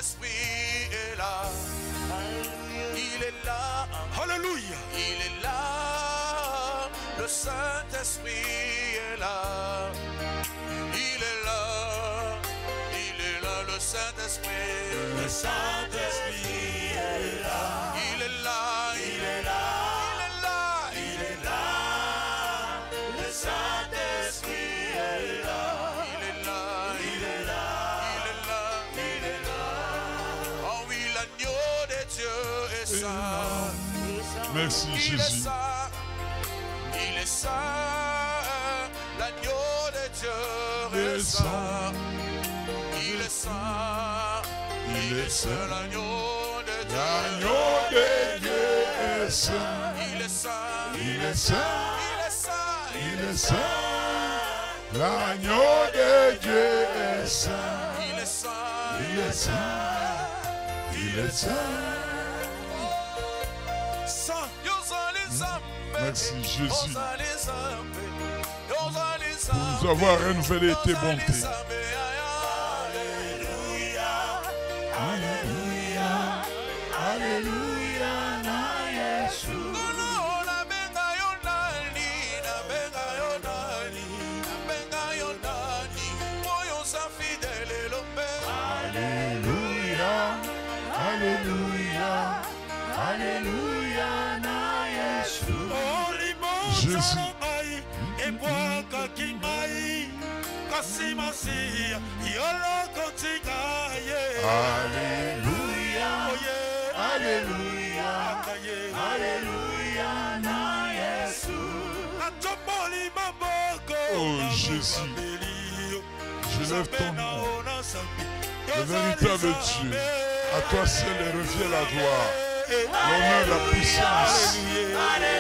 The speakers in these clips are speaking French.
Saint-Esprit est là. Il est là. Alléluia. Il est là. Le Saint-Esprit est là. Il est là. Il est là, le Saint-Esprit. Le Saint-Esprit est là. Il est là. Il est là. Il est là. Il est là. Le Saint-Esprit est là. Il est là. Il est là. Il est là. Il est là. Oh oui, l'agneau de Dieu est saint. Merci Il est Jésus. saint. Il est saint. L'agneau de Dieu est saint. Il est saint. Il est saint, l'agneau de Dieu. L'agneau de Dieu est saint. Il est saint. Il est saint. Il est saint. Il est saint. L'agneau de Dieu est saint. Il est saint. Il est saint. Il est saint. Merci Jésus pour nous avoir renouvelé tes bontés. Alléluia. Alléluia. Na Yesu. Alléluia. Alléluia. Alléluia. Na Yesu. Jésus. Alléluia. Alléluia. Alléluia. Na Yesu. Oh Jésus, je lève ton nom, le véritable Dieu. À toi seul revient la gloire, l'honneur, la puissance.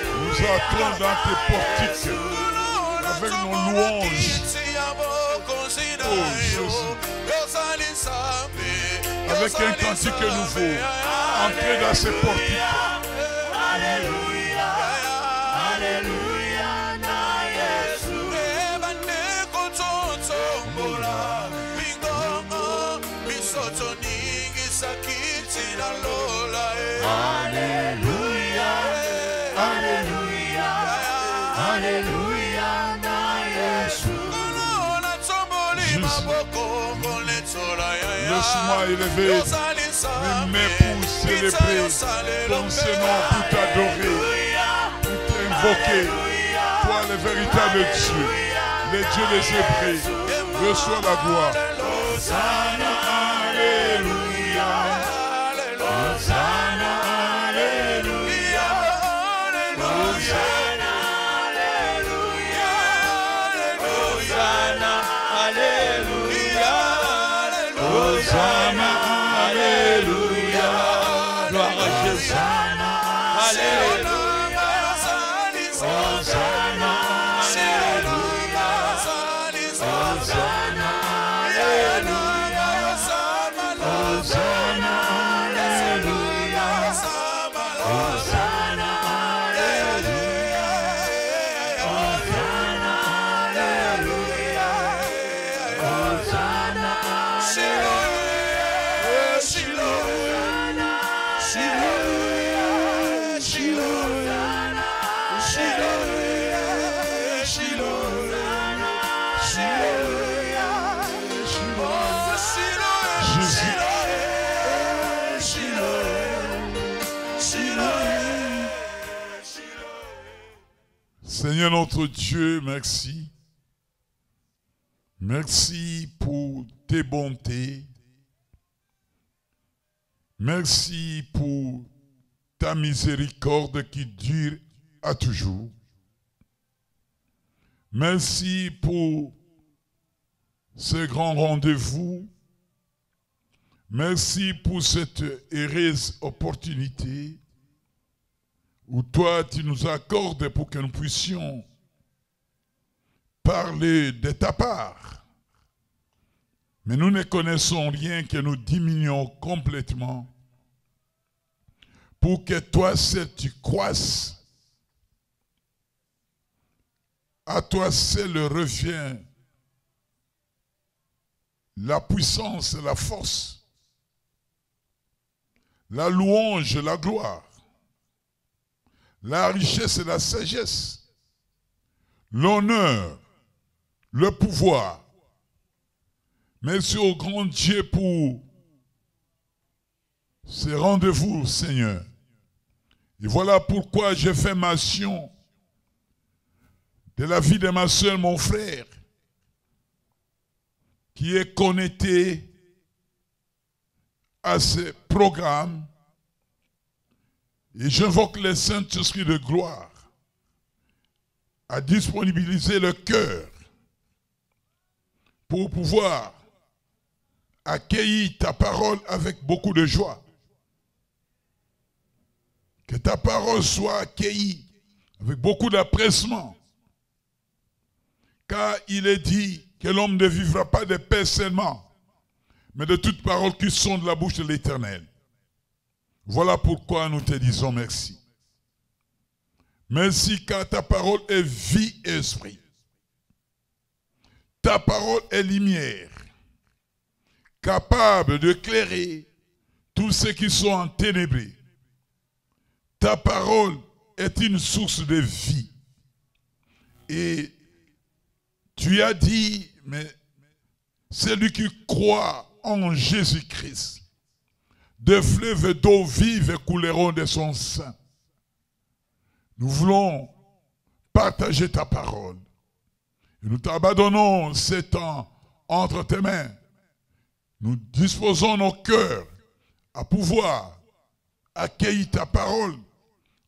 Nous entrons dans tes portiques avec nos louanges. Oh Jésus, avec un cantique nouveau, entrez dans ces portiques. Alléluia. Alléluia. Na Yesu. Alléluia. Alléluia. Alléluia. Na Yesu. Laisse-moi élever mes mains pour célébrer ton Seigneur, pour t'adorer, pour t'invoquer. Toi, le véritable Dieu, le Dieu des Hébreux, reçois la gloire. Hosanna, Alléluia. Hosanna, Alléluia. Hosanna, Alléluia. Hosanna, Alléluia. Hosanna, Alléluia. Gloire à Jésus. Alléluia. Hosanna, Alléluia. Hosanna, Alléluia. Hosanna, Alléluia. Hosanna, Alléluia. Hosanna, Alléluia. Hosanna, Seigneur notre Dieu, merci. Merci pour tes bontés. Merci pour ta miséricorde qui dure à toujours. Merci pour ce grand rendez-vous. Merci pour cette heureuse opportunité où toi tu nous accordes pour que nous puissions parler de ta part. Mais nous ne connaissons rien, que nous diminuons complètement pour que toi seul tu croisses. À toi seul revient la puissance et la force. la louange et la gloire, la richesse et la sagesse, l'honneur, le pouvoir. Merci au grand Dieu pour ces rendez-vous, Seigneur. Et voilà pourquoi j'ai fait mention de la vie de ma soeur, mon frère, qui est connecté à ces programmes. Et j'invoque les Saint-Esprit de gloire à disponibiliser le cœur pour pouvoir accueillir ta parole avec beaucoup de joie. Que ta parole soit accueillie avec beaucoup d'empressement. Car il est dit que l'homme ne vivra pas de paix seulement, mais de toutes paroles qui sont de la bouche de l'Éternel. Voilà pourquoi nous te disons merci. Merci car ta parole est vie et esprit. Ta parole est lumière, capable d'éclairer tous ceux qui sont enténébrés. Ta parole est une source de vie. Et tu as dit, mais celui qui croit en Jésus-Christ, des fleuves d'eau vive couleront de son sein. Nous voulons partager ta parole. Et nous t'abandonnons ces temps entre tes mains. Nous disposons nos cœurs à pouvoir accueillir ta parole,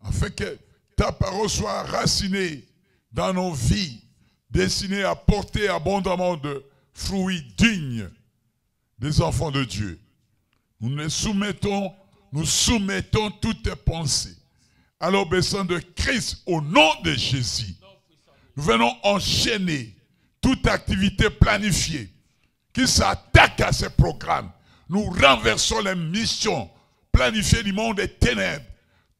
afin que ta parole soit racinée dans nos vies, destinée à porter abondamment de fruits dignes des enfants de Dieu. Nous soumettons toutes tes pensées à l'obéissance de Christ au nom de Jésus. Nous venons enchaîner toute activité planifiée qui s'attaque à ces programmes. Nous renversons les missions planifiées du monde des ténèbres.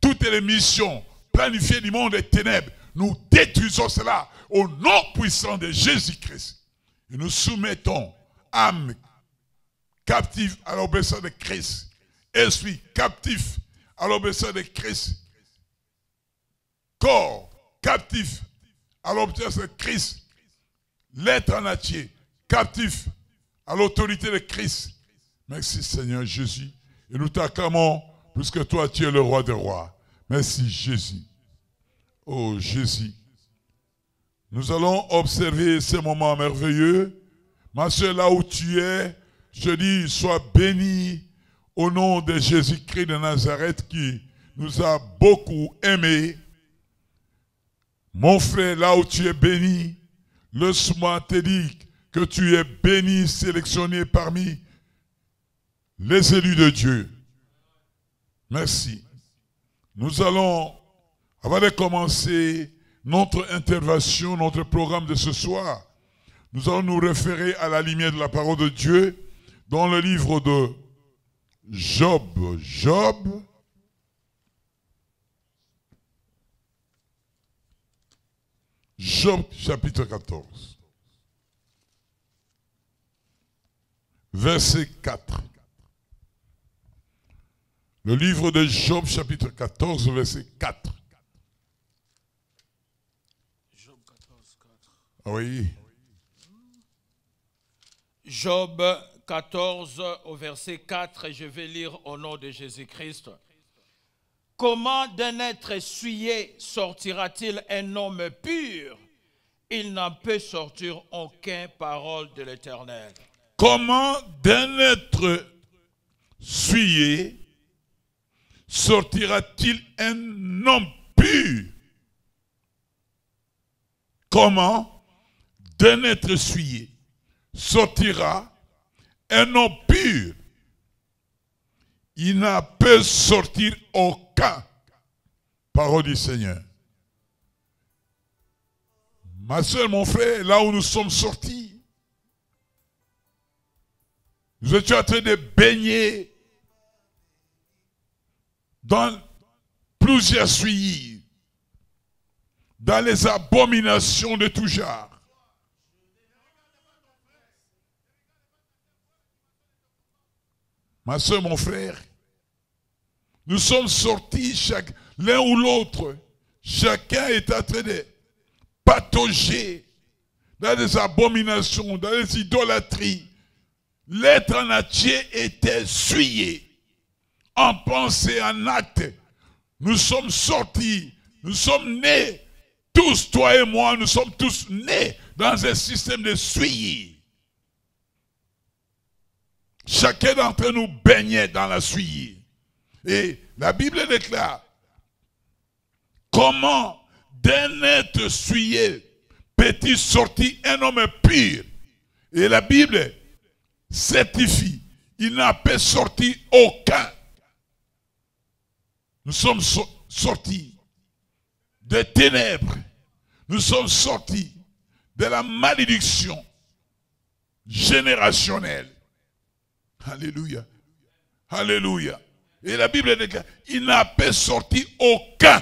Toutes les missions planifiées du monde des ténèbres, nous détruisons cela au nom puissant de Jésus-Christ. Et nous soumettons âme captive à l'obéissance de Christ, esprit captif à l'obéissance de Christ, corps captif à l'obéissance de Christ, l'être en entier captif à l'autorité de Christ. Merci Seigneur Jésus. Et nous t'acclamons puisque toi tu es le roi des rois. Merci Jésus. Oh Jésus. Nous allons observer ces moments merveilleux. Ma soeur, là où tu es, je dis, sois béni au nom de Jésus-Christ de Nazareth qui nous a beaucoup aimés. Mon frère, là où tu es béni, laisse-moi te dire que tu es béni, sélectionné parmi les élus de Dieu. Merci. Nous allons, avant de commencer notre intervention, notre programme de ce soir, nous allons nous référer à la lumière de la parole de Dieu dans le livre de Job. Job chapitre 14. Verset 4. Le livre de Job chapitre 14, verset 4. Job 14, 4. Oui. Job 14 au verset 4, et je vais lire au nom de Jésus-Christ. Comment d'un être souillé sortira-t-il un homme pur? Il n'en peut sortir aucune parole de l'Éternel. Comment d'un être souillé sortira-t-il un homme pur? Comment d'un être souillé sortira un homme pur? Il n'a pu sortir aucun parole du Seigneur. Ma soeur, mon frère, là où nous sommes sortis, nous étions en train de baigner dans plusieurs souillis, dans les abominations de tout genre. Ma soeur, mon frère, Nous sommes sortis, l'un ou l'autre. Chacun est en train de patauger dans des abominations, dans des idolâtries. L'être en entier était souillé. En pensée, en acte. Nous sommes sortis. Nous sommes nés. Tous, toi et moi, nous sommes tous nés dans un système de souillis. Chacun d'entre nous baignait dans la souillie. Et la Bible déclare comment d'un être souillé peut-il sortir un homme pur. Et la Bible certifie, il n'a pas sorti aucun. Nous sommes sortis des ténèbres. Nous sommes sortis de la malédiction générationnelle. Alléluia. Alléluia. Et la Bible déclare, il n'a pas sorti aucun.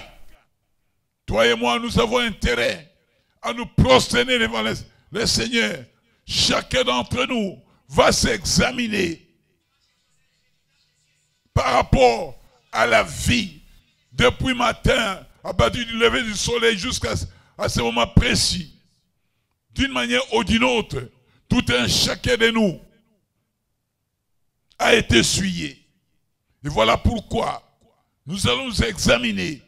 Toi et moi, nous avons intérêt à nous prosterner devant le Seigneur. Chacun d'entre nous va s'examiner par rapport à la vie depuis matin, à partir du lever du soleil jusqu'à ce moment précis. D'une manière ou d'une autre, tout un chacun de nous a été souillé. Et voilà pourquoi nous allons nous examiner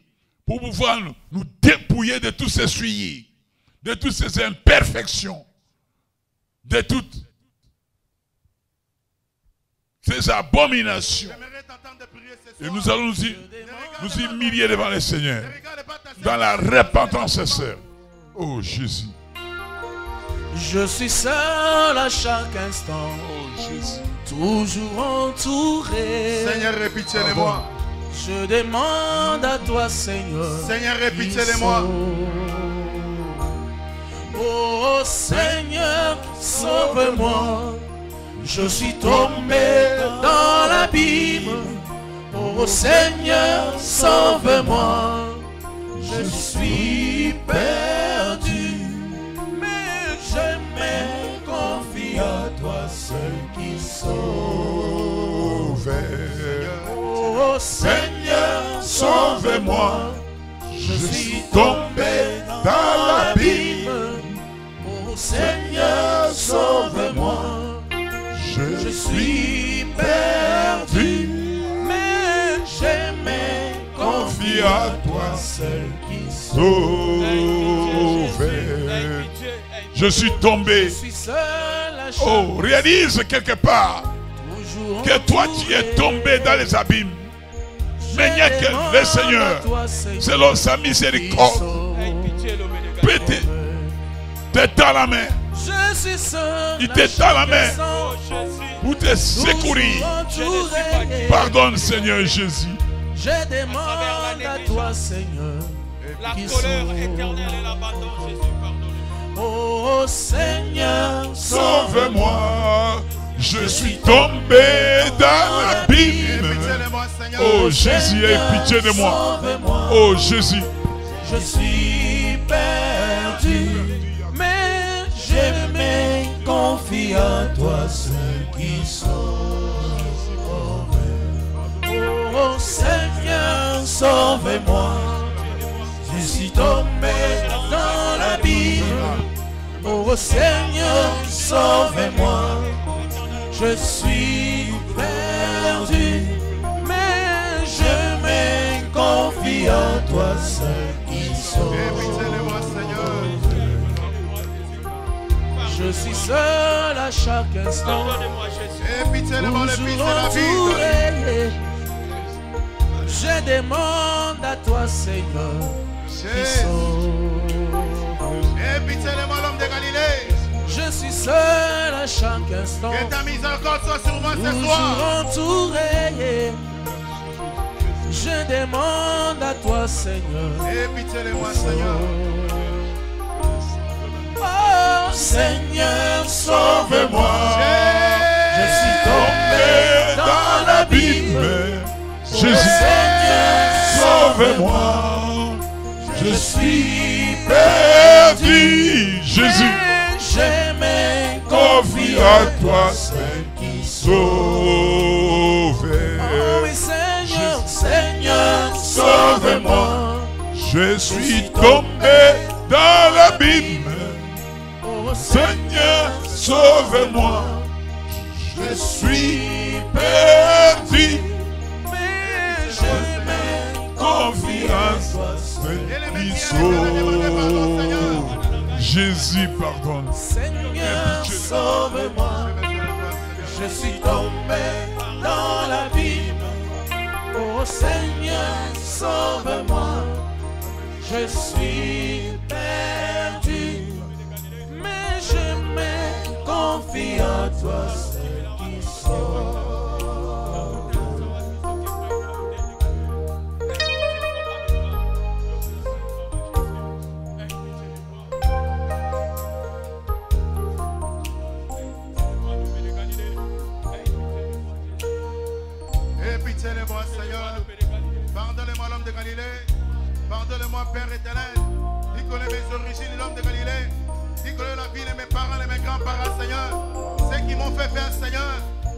pour pouvoir nous dépouiller de tous ces souillis, de toutes ces imperfections, de toutes ces abominations. Et nous allons nous humilier devant le Seigneur dans la repentance sincère. Oh Jésus. Je suis seul à chaque instant. Oh Jésus. Toujours entouré. Seigneur, répétez-le-moi. Je demande à toi, Seigneur. Seigneur, répétez-le-moi. Oh Seigneur, sauve-moi. Je suis tombé dans l'abîme. Oh Seigneur, sauve-moi. Je suis perdu. Mais je me confie à toi, seul qui sauve. Oh Seigneur, sauve-moi. Je suis tombé dans l'abîme. Oh Seigneur, sauve-moi. Je suis perdu, mais je me confie à toi, seul qui sauve. Je suis tombé. Oh, réalise quelque part que toi tu es tombé dans les abîmes. Mais il n'y a que le Seigneur, selon sa miséricorde, peut te tendre la main. Il te tend la main pour te secourir. Pardonne, Seigneur Jésus. Je demande à toi, Seigneur, la colère éternelle et l'abandon, Jésus, pardonne-moi. Oh Seigneur, sauve-moi. Je suis tombé dans l'abîme. Oh Jésus, aie pitié de moi. Oh Jésus. Je suis perdu, mais je me confie à toi, seul qui sauve. Oh Seigneur, sauve-moi. Je suis tombé dans l'abîme. Oh Seigneur, sauve-moi. Je suis perdu, mais je me confie à toi, seul qui sauve. Je suis seul à chaque instant. Toujours entouré. Je demande à toi, Seigneur, qui sauve. Je suis seul à chaque instant. Que ta miséricorde soit sur moi ce Toujours soir. entouré. Je demande à toi, Seigneur. Aie pitié de moi, Seigneur. Oh Seigneur, sauve-moi. Je suis tombé dans l'abîme. Jésus, Seigneur, sauve-moi. Je suis perdu. Jésus, je me confie confie à toi, seul qui sauve. Oh oui, Seigneur, Seigneur. Je suis tombé dans l'abîme. Seigneur, sauve-moi. Je suis perdu. Mais je mets Confiance, il sauve. Jésus pardonne. Seigneur, sauve-moi. Je suis tombé dans l'abîme. Oh Seigneur, sauve-moi. Je suis perdu. Mais je mets confiance en toi, celui qui sauve. Pardonnez-moi, Seigneur. Pardonnez-moi, l'homme de Galilée. Pardonnez-moi, Père éternel. Dis connais mes origines, l'homme de Galilée. Dis connais la vie de mes parents et mes grands-parents, Seigneur. Ceux qui m'ont fait faire, Seigneur,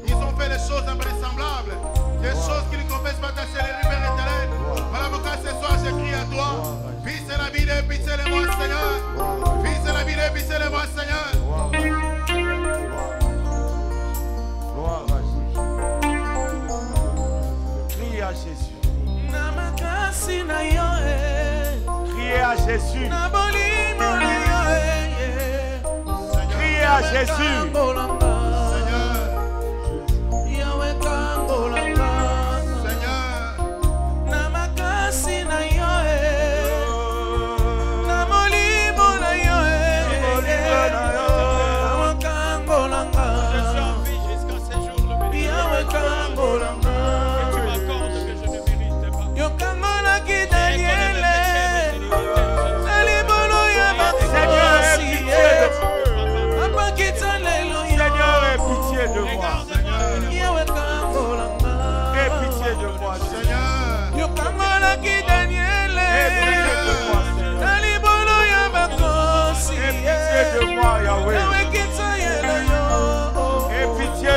ils ont fait des choses invraisemblables. Des choses qui ne confessent pas ta célérie, Père éternel. Voilà pourquoi ce soir, j'écris à toi. Fils de la vie, pitié-les-moi, Seigneur. Fils de la vie, pitié-les-moi, Seigneur. Criez à Jésus. Criez à Jésus. Criez à Jésus.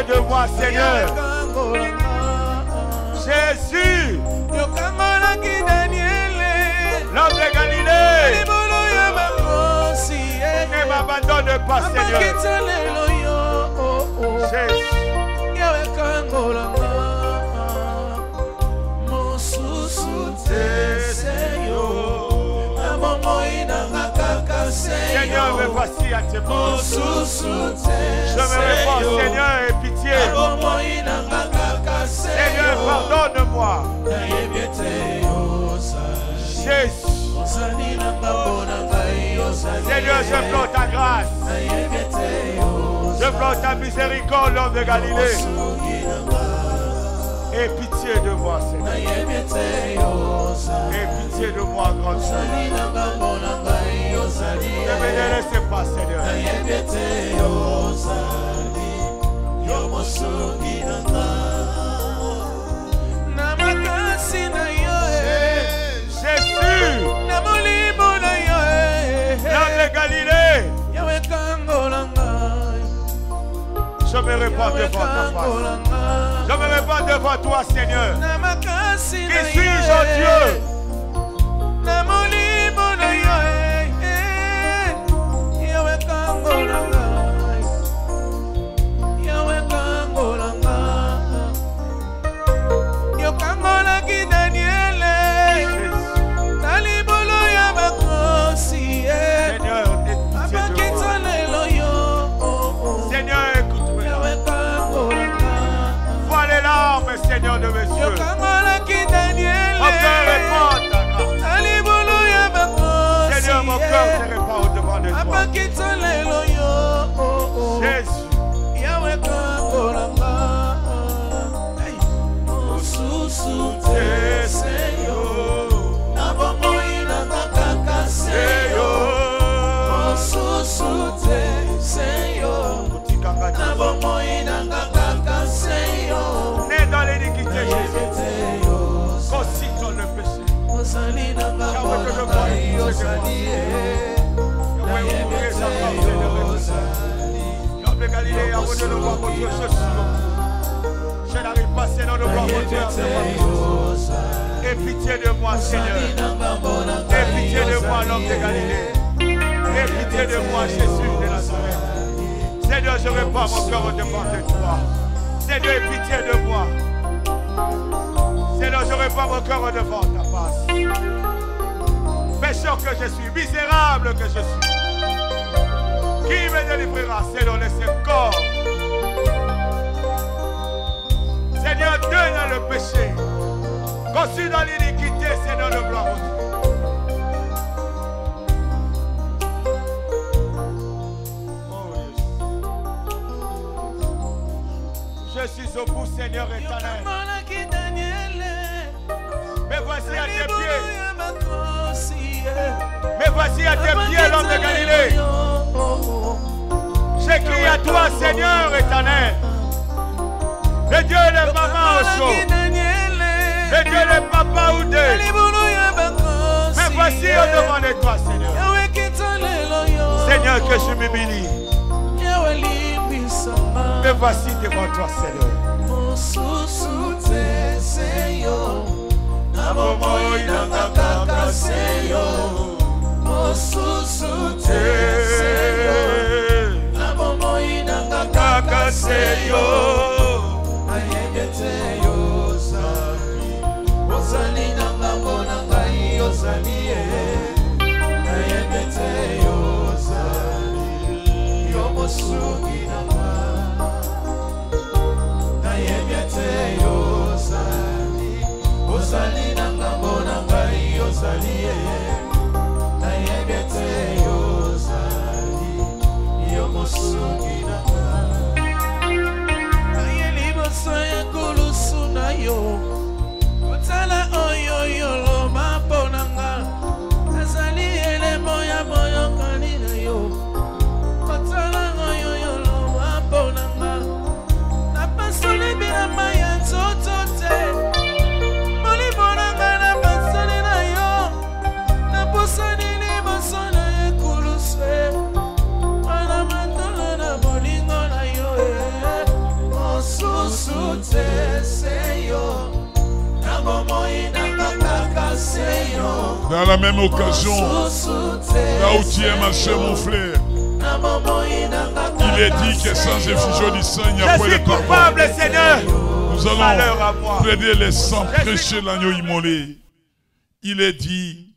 De moi, Seigneur. Jésus, l'homme de Galilée, ne m'abandonne pas, Seigneur. Jésus. Seigneur, me voici à tes pieds. Je me réponds, Seigneur, aie pitié. Seigneur, pardonne-moi. Jésus. Seigneur, je pleure ta grâce. Je pleure ta miséricorde, l'homme de Galilée. Aie pitié de moi, Seigneur. Aie pitié de moi, grand Dieu. Ne me laissez pas, Seigneur. Jésus, l'homme de Galilée, je me répands devant ta face. Je me répands devant toi, Seigneur. Qui suis-je, oh Dieu? Seigneur de mes yeux, mon cœur répond ta grâce. Seigneur, mon cœur se répand au-devant de toi. Jésus. Né dans l'iniquité, Jésus, consigne le péché. Je n'arrive pas, Seigneur, de voir mon Dieu. Et pitié pitié de moi, Seigneur. Aie pitié de moi, l'homme de Galilée. Aie pitié de moi, Jésus de Nazareth. Seigneur, je répands mon cœur devant de toi. Seigneur, aie pitié de moi. Seigneur, je répands mon cœur devant ta face. Pécheur que je suis, misérable que je suis. Qui me délivrera, Seigneur, de ce corps? Seigneur, donne le péché. Conçu dans l'iniquité, Seigneur, de gloire. Je suis au bout, Seigneur éternel. Mais voici à tes pieds. Mais voici à tes pieds, l'homme de Galilée. J'ai crié à toi, Seigneur éternel. Le Dieu de maman au chaud. Le Dieu de papa ou de. Mais voici au-devant de toi, Seigneur. Seigneur, que je m'humilie. Me voici devant toi, Seigneur. Dans la même occasion, là où tu es ma soeur, mon frère, il est dit que sans effusion du sang, il n'y a pas de coupable, Seigneur. Nous allons plaider les sangs prêchés de l'agneau immolé. Il est dit,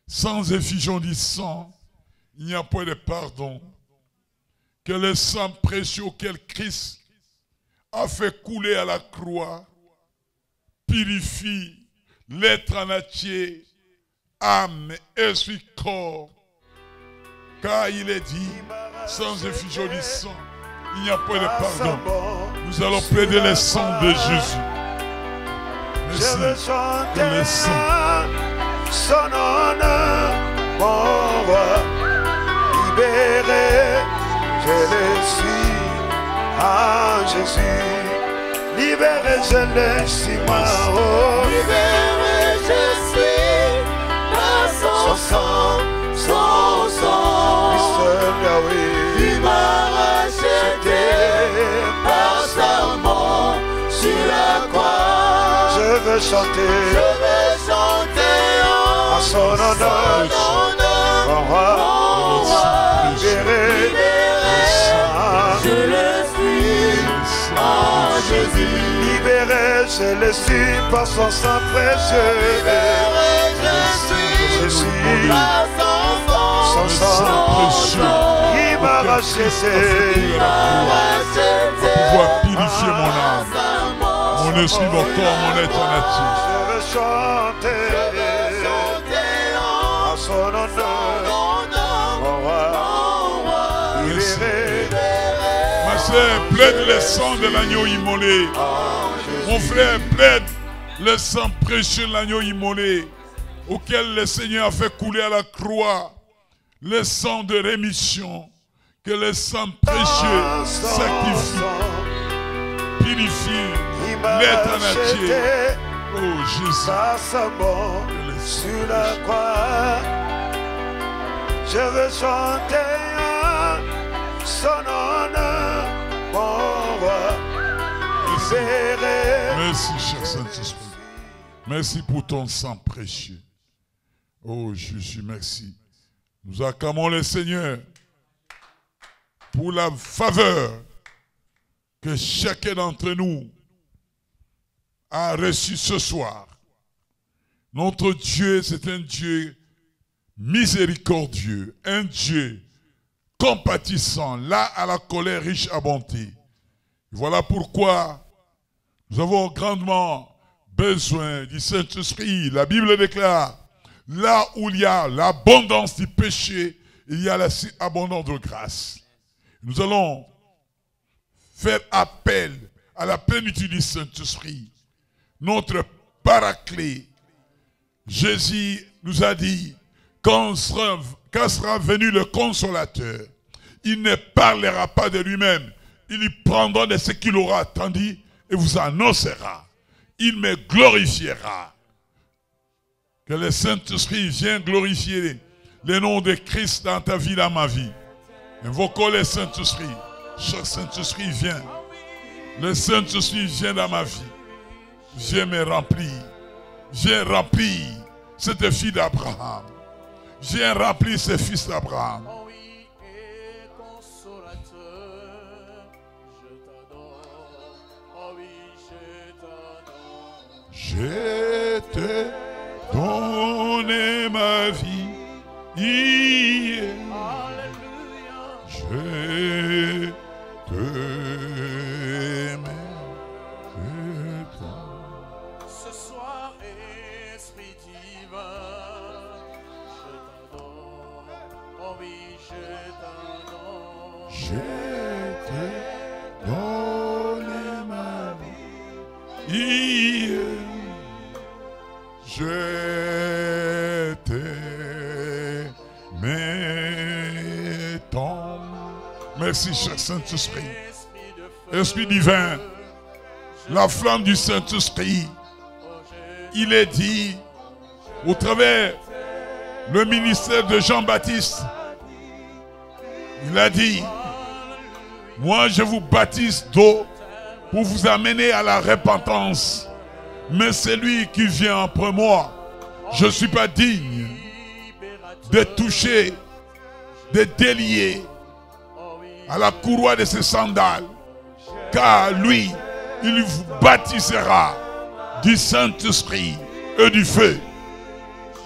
sans effusion du sang, il n'y a pas de pardon. Que le sang précieux auquel Christ a fait couler à la croix purifie l'être en entier, âme, esprit, corps. Car il est dit, sans effusion du sang, il n'y a pas de pardon. Nous allons plaider le sang de Jésus. Merci pour le sang. Son honneur, mon roi, libéré, je le suis, ah Jésus, libéré, je le suis, moi, oh, libéré, je suis, par son sang, il m'a racheté, par sa mort, sur la croix, je veux chanter, à son honneur, mon roi, libéré, je le suis, en Jésus, libéré, je le suis, par son sang précieux, libéré, je suis, par son sang précieux, il m'a racheté, pour pouvoir purifier mon âme, mon esprit, mon corps, mon être entier. Je veux chanter, à son honneur, mon roi, libéré. Ma soeur, plaide le sang de l'agneau immolé. Mon frère, plaide le sang précieux de l'agneau immolé, auquel le Seigneur a fait couler à la croix le sang de rémission. Que le sang précieux sanctifie, purifie l'être en entier. Oh Jésus, par sa mort sur la croix, je veux chanter son honneur, mon roi, libéré. merci cher Saint-Esprit. Merci pour ton sang précieux. Oh Jésus, merci. Nous acclamons le Seigneur pour la faveur que chacun d'entre nous a reçue ce soir. Notre Dieu, c'est un Dieu miséricordieux, un Dieu compatissant, là à la colère riche à bonté. Voilà pourquoi nous avons grandement besoin du Saint-Esprit. La Bible déclare, là où il y a l'abondance du péché, il y a l'abondance de grâce. Nous allons faire appel à la plénitude du Saint-Esprit. Notre paraclet, Jésus nous a dit, quand sera venu le consolateur, il ne parlera pas de lui-même, il y prendra de ce qu'il aura attendu et vous annoncera. Il me glorifiera. Que le Saint-Esprit vienne glorifier le nom de Christ dans ta vie, dans ma vie. Invoquons le Saint-Esprit. Chaque Saint-Esprit vient. Le Saint-Esprit vient dans ma vie. Viens me remplir. Viens remplir cette fille d'Abraham. Viens remplir ce fils d'Abraham. Je te donne ma vie. Je te ce soir, Esprit divin, je t'adore. Oh oui, je t'adore. Je te donne ma vie. Je t'aime tant. Merci, cher Saint-Esprit. Esprit divin, la flamme du Saint-Esprit, il est dit au travers le ministère de Jean-Baptiste. Il a dit, moi je vous baptise d'eau pour vous amener à la repentance. Mais celui qui vient après moi, je ne suis pas digne de toucher, de délier à la courroie de ses sandales. Car lui, il vous baptisera du Saint-Esprit et du feu.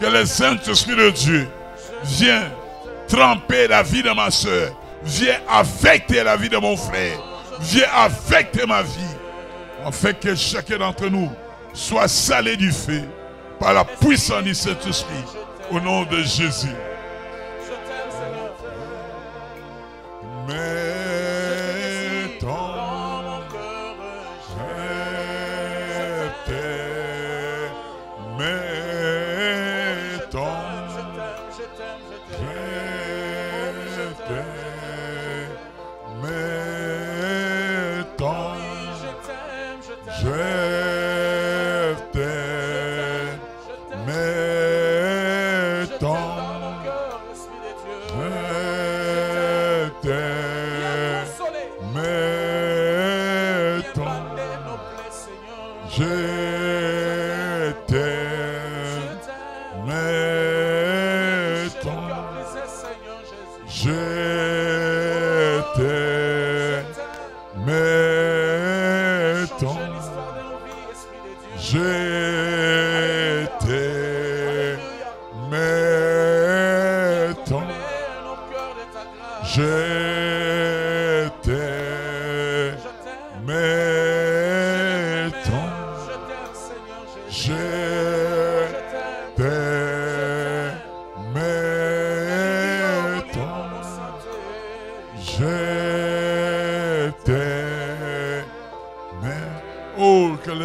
Que le Saint-Esprit de Dieu vienne tremper la vie de ma soeur, viens affecter la vie de mon frère, viens affecter ma vie, afin que chacun d'entre nous soit salé du feu par la puissance du Saint-Esprit, au nom de Jésus.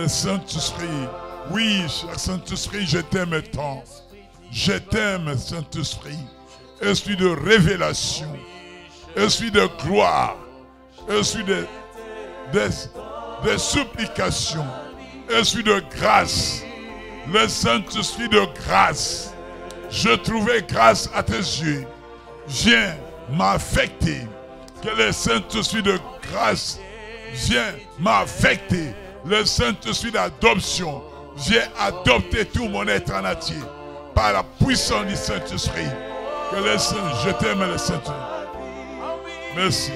Saint-Esprit, oui, cher Saint-Esprit, je t'aime tant. Je t'aime, Saint-Esprit. Esprit de révélation, esprit de gloire, esprit de supplication, esprit de grâce, le Saint-Esprit de grâce. Je trouvais grâce à tes yeux. Viens m'affecter. Que le Saint-Esprit de grâce vienne m'affecter. Le Saint-Esprit d'adoption, J'ai adopté tout mon être en entier par la puissance du Saint-Esprit. Que le Saint, je t'aime le Saint-Esprit. Merci.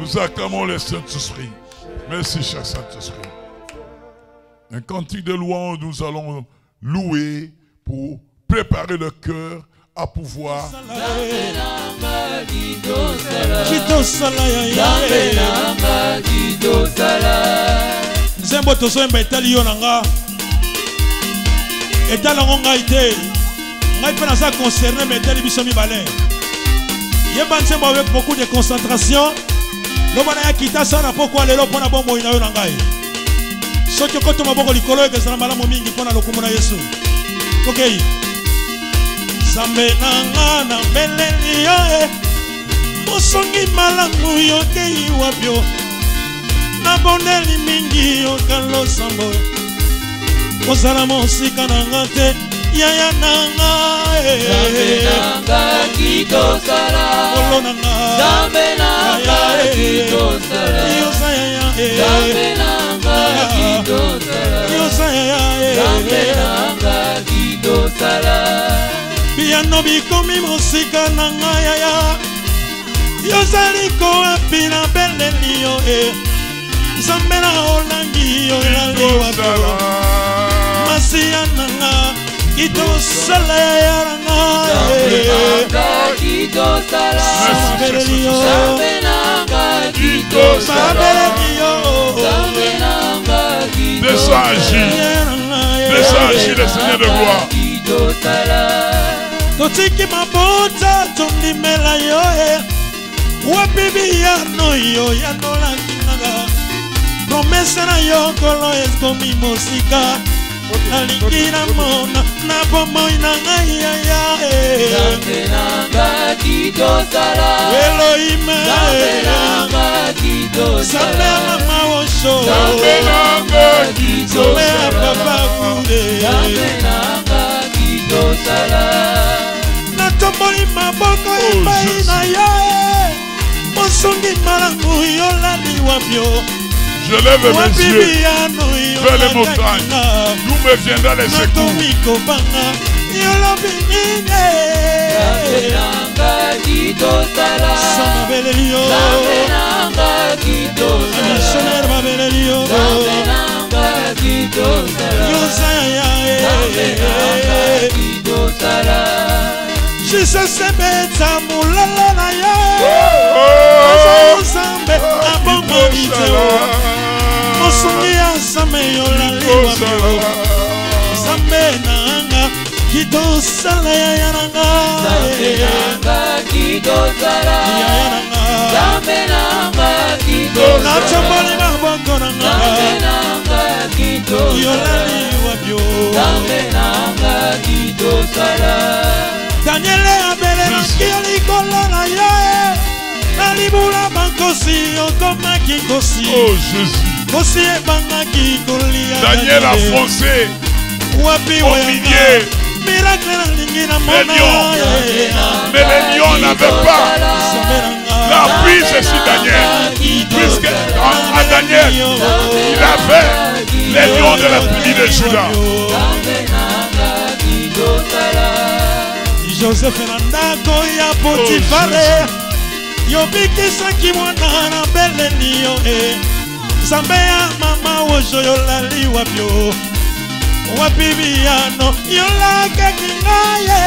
Nous acclamons le Saint-Esprit. Merci, cher Saint-Esprit. Un cantique de louange, nous allons louer pour préparer le cœur à pouvoir. Zembo tozoyemba etali yo na nga etalango ngai te ngai mpe naza concerné me etali biso mibale yemba nzembo avec beaucoup de concentration loba na ya kitasa na pokwa lelo mpo na bomoi na yo na ngai soki okoti maboko likolo ekezala malamu mingi mpo na lokumu na Yesu okei Zambe na nga na mbeleli yo mosongi malamu yo kei wapyo na bondeli mingi okalo sambo kozala mosika na nga te yaya na nga Zambe na nga kitosala olo na nga Zambe na nga kitosala yosa yaya Zambe na nga kitosala yosa yaya Zambe na nga kitosala biyano bikomi mosika na nga yaya yozali koapi na beleli yo Zambe na olangi yo laliwa byo masiya na nga kitosala ya na nga Zambe na nga kitosala mabeleli yo Zambe na nga kitosala mabeleli yo Zambe na nga Descends, agis le Seigneur de gloire. totiki mabota tondimela yo wapi biyano yo yanolakinaga promese na yo kolo ekomi mosika nalingi na mona na bomoi na ngai yaya Zambe na nga kitosala Elohime Zambe na nga kitosala Zambe ya mama osho Zambe na nga kitosala Zambe ya papa kude Zambe na nga kitosala natomboli maboko epai na yo mosungi malamu yo laliwa byo Je lève mes yeux vers les montagnes. D'où me viendra les secours? Zambe na nga kitosala Zambe na nga kitosala Zambe na nga kitosala Zambe na nga kitosala Jesus sebetsa mulala na yo Zambe abongo miteo mosungi ya Zambe yo laliwa byo Zambe nanga kitosala ya nanga Zambe na nga kitosala Zambe na nga kitosala nachamboli maboko nanga Zambe na nga kitosala yo laliwa byo Zambe na nga kitosala Daniele abelelaki yo likolo na yo nalibula bankosi okomaki kosi Oh Jésus. kosi ebangaki kolia Daniel a foncé wapi au milieu. miracle nalingi na Les mona lions. Mais les lions n'avaient pas la prise sur Daniel. Puisque à Daniel, il avait les lions de la tribu de Juda. Zambe na nga kitosala Joseph na ndako ya Potifare yobikisaki mwana na beleli yo Zambe ya mama ojo yolaliwa byo wapi biyano yolakaki ngaye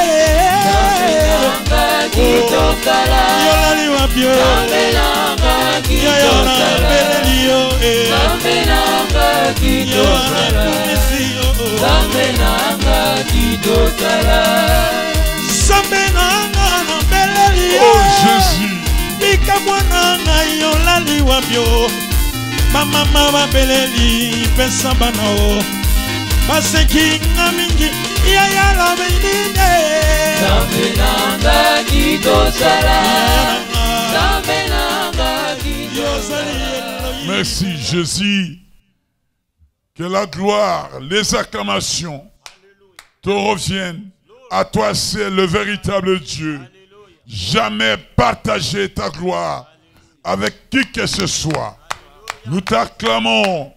yolaliwa byo yayona beleli yo yonakumisi yo Zambe nanga na beleli yo Oh Jésus. bika mwana ngai yolaliwa byo bamama babeleli pesa bana o baseki nga mingi yayala benine Zambe na nga kitosala Zambe na nga kitosala Merci Jésus. Que la gloire, les acclamations te reviennent. À toi c'est le véritable Dieu. Jamais partager ta gloire avec qui que ce soit. Nous t'acclamons,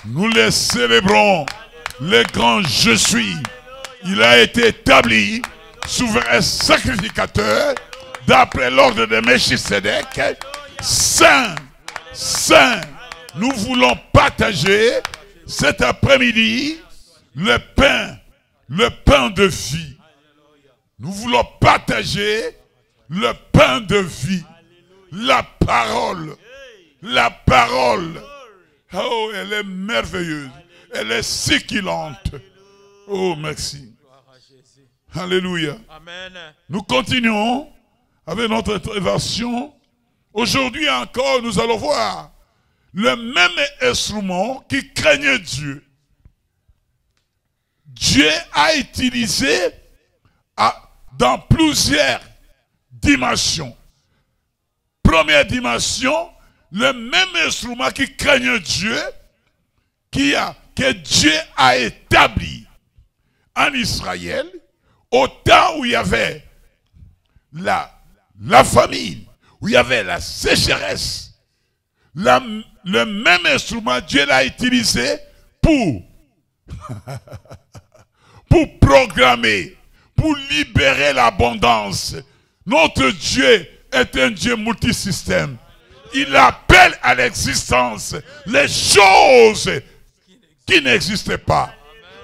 nous les célébrons, le grand je suis. Il a été établi souverain sacrificateur d'après l'ordre de Melchisedec. Saint, saint, nous voulons partager cet après-midi le pain de vie. Nous voulons partager le pain de vie. La parole. La parole. Oh, elle est merveilleuse. Elle est succulente. Oh, merci. Alléluia. Amen. Nous continuons avec notre intervention. Aujourd'hui encore, nous allons voir le même instrument qui craignait Dieu. Dieu a utilisé dans plusieurs dimensions. Première dimension, le même instrument qui craignait Dieu, que Dieu a établi en Israël, au temps où il y avait la famine, où il y avait la sécheresse. Le même instrument, Dieu l'a utilisé pour programmer, pour libérer l'abondance. Notre Dieu est un Dieu multisystème. Il appelle à l'existence les choses qui n'existaient pas.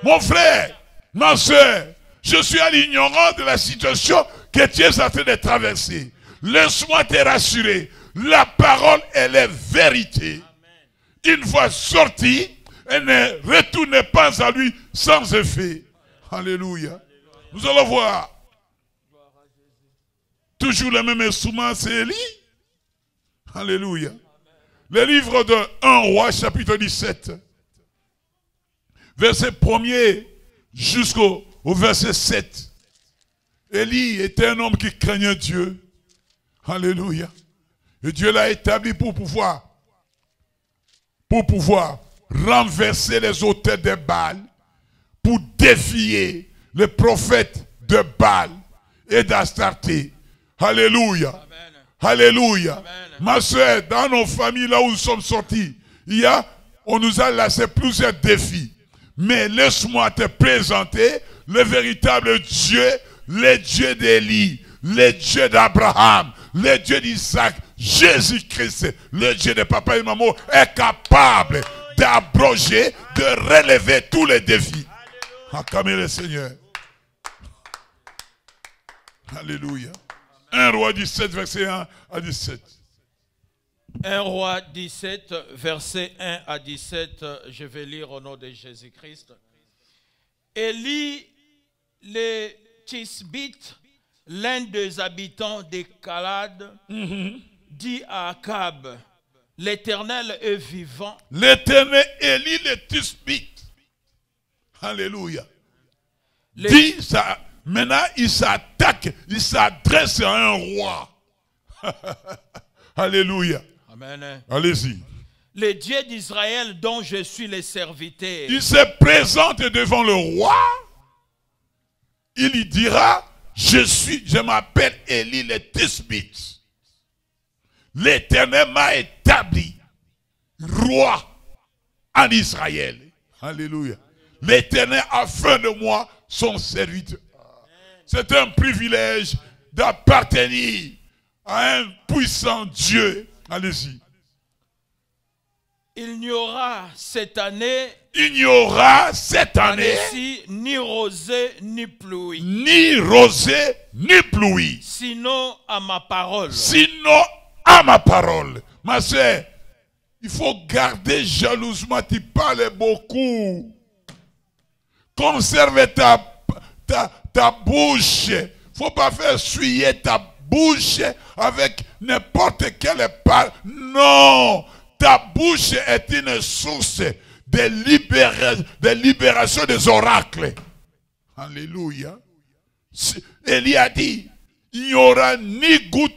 Mon frère, ma soeur, je suis à l'ignorance de la situation que tu es en train de traverser. Laisse-moi te rassurer. La parole, elle est vérité. Une fois sortie, elle ne retourne pas à lui sans effet. Alléluia. Nous allons voir. Toujours le même instrument, c'est Élie. Alléluia. Le livre de 1 Roi, chapitre 17. Verset 1er jusqu'au verset 7. Élie était un homme qui craignait Dieu. Alléluia. Et Dieu l'a établi pour pouvoir renverser les auteurs de Baal, pour défier les prophètes de Baal et d'Astarté. Alléluia. Amen. Alléluia. Amen. Ma soeur, dans nos familles, là où nous sommes sortis, on nous a laissé plusieurs défis. Mais laisse-moi te présenter le véritable Dieu, le Dieu d'Élie, le Dieu d'Abraham, le Dieu d'Isaac, Jésus-Christ, le Dieu de papa et maman, est capable d'abroger, de relever tous les défis. Acclamez le Seigneur. Alléluia. 1 Roi 17, verset 1 à 17. 1 Roi 17, verset 1 à 17, je vais lire au nom de Jésus-Christ. Élie, le Tisbite, l'un des habitants des Calades, dit à Akab, l'Éternel est vivant. L'Éternel Élie le Tisbite. Alléluia. Dit ça. Maintenant, il s'attaque, il s'adresse à un roi. Alléluia. Amen. Allez-y. Le Dieu d'Israël dont je suis le serviteur. Il se présente devant le roi. Il lui dira, je m'appelle Élie le Tisbite. L'Éternel m'a établi roi en Israël. Alléluia. L'Éternel a fait de moi son serviteur. C'est un privilège d'appartenir à un puissant Dieu. Allez-y. Il n'y aura cette année, ni rosée ni pluie. Ni rosée ni pluie. Sinon à ma parole. Sinon à ma parole. Ma soeur, il faut garder jalousement, tu parles beaucoup. Conserve ta bouche. Il ne faut pas faire suyer ta bouche avec n'importe quelle parole. Non, ta bouche est une source de libération des oracles. Alléluia. Élie a dit, il n'y aura ni goutte,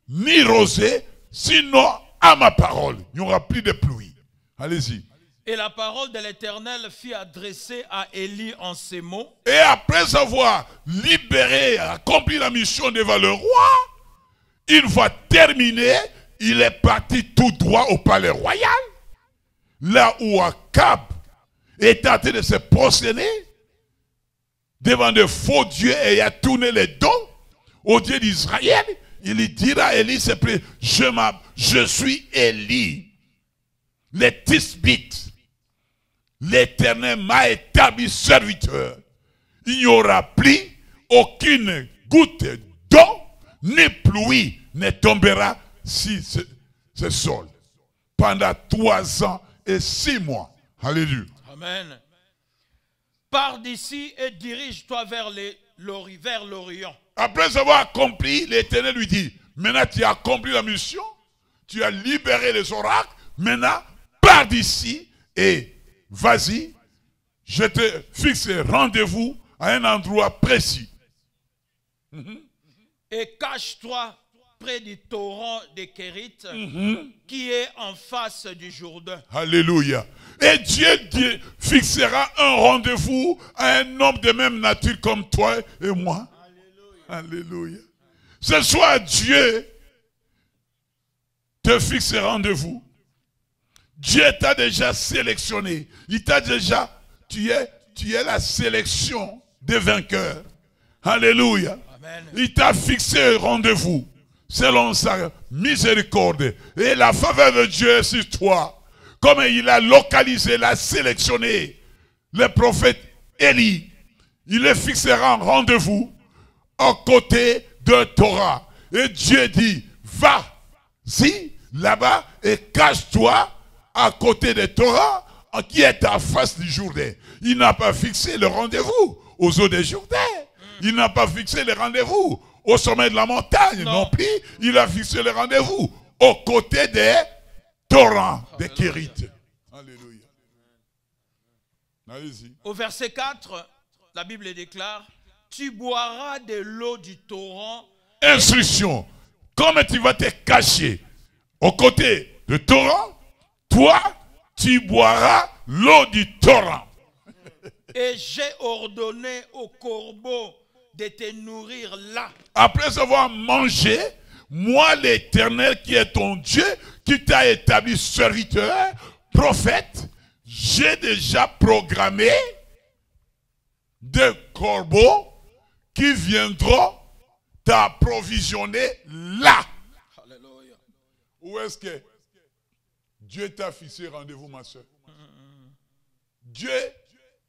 ni rosée, sinon à ma parole. Il n'y aura plus de pluie. Allez-y. Et la parole de l'Éternel fut adressée à Élie en ces mots. Et après avoir libéré, accompli la mission devant le roi, une fois terminé, il est parti tout droit au palais royal. Là où Akab était en train de se prosterner devant de faux dieux et il a tourné les dos au Dieu d'Israël, il lui dira à Élie, c'est plus, je suis Élie, les Tisbites. L'Éternel m'a établi serviteur. Il n'y aura plus aucune goutte d'eau, ni pluie ne tombera sur ce sol. Pendant 3 ans et 6 mois. Alléluia. Amen. Pars d'ici et dirige-toi vers l'Orient. Après avoir accompli, l'Éternel lui dit, maintenant tu as accompli la mission, tu as libéré les oracles, maintenant pars d'ici et vas-y, je te fixe rendez-vous à un endroit précis. Et cache-toi près du torrent des Kérite qui est en face du Jourdain. Alléluia. Et Dieu fixera un rendez-vous à un homme de même nature comme toi et moi. Alléluia. Ce soir, Dieu te fixe un rendez-vous. Dieu t'a déjà sélectionné. Il t'a déjà, tu es la sélection des vainqueurs. Alléluia. Amen. Il t'a fixé un rendez-vous selon sa miséricorde. Et la faveur de Dieu est sur toi. Comme il a localisé, il a sélectionné le prophète Élie. Il le fixera un rendez-vous à côté de Torah. Et Dieu dit, va-y là-bas et cache-toi à côté de Torah qui est en face du Jourdain. Il n'a pas fixé le rendez-vous aux eaux des Jourdain. Il n'a pas fixé le rendez-vous au sommet de la montagne non plus. Il a fixé le rendez-vous aux côtés des torrents des Kérite. Alléluia. Allez-y. Au verset 4, la Bible déclare, tu boiras de l'eau du torrent. Instruction. Comme tu vas te cacher aux côtés du torrent, toi, tu boiras l'eau du torrent. Et j'ai ordonné aux corbeaux de te nourrir là. Après avoir mangé, moi l'Éternel qui est ton Dieu, qui t'a établi serviteur, prophète, j'ai déjà programmé des corbeaux qui viendront t'approvisionner là. Alléluia. Où est-ce que Dieu t'a fixé rendez-vous, ma soeur? Dieu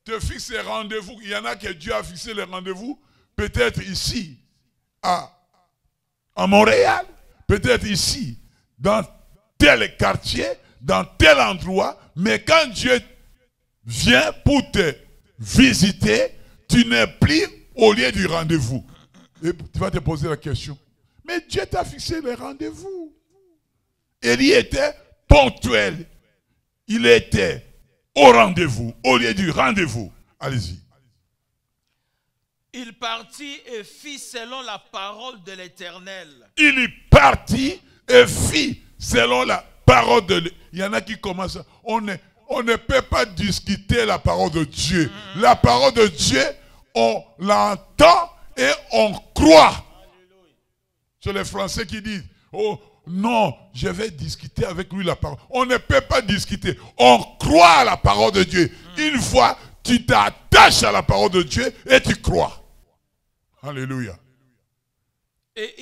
te fixe les rendez-vous. Il y en a que Dieu a fixé les rendez-vous, peut-être ici, à Montréal, peut-être ici, dans tel quartier, dans tel endroit. Mais quand Dieu vient pour te visiter, tu n'es plus au lieu du rendez-vous. Et tu vas te poser la question, mais Dieu t'a fixé les rendez-vous. Élie était ponctuel. Il était au rendez-vous, au lieu du rendez-vous. Allez-y. Il partit et fit selon la parole de l'Éternel. Il y partit et fit selon la parole de l'Éternel. Il y en a qui commencent. On ne peut pas discuter la parole de Dieu. La parole de Dieu, on l'entend et on croit. C'est les Français qui disent, oh non, je vais discuter avec lui la parole. On ne peut pas discuter. On croit à la parole de Dieu. Une fois, tu t'attaches à la parole de Dieu et tu crois. Alléluia. Et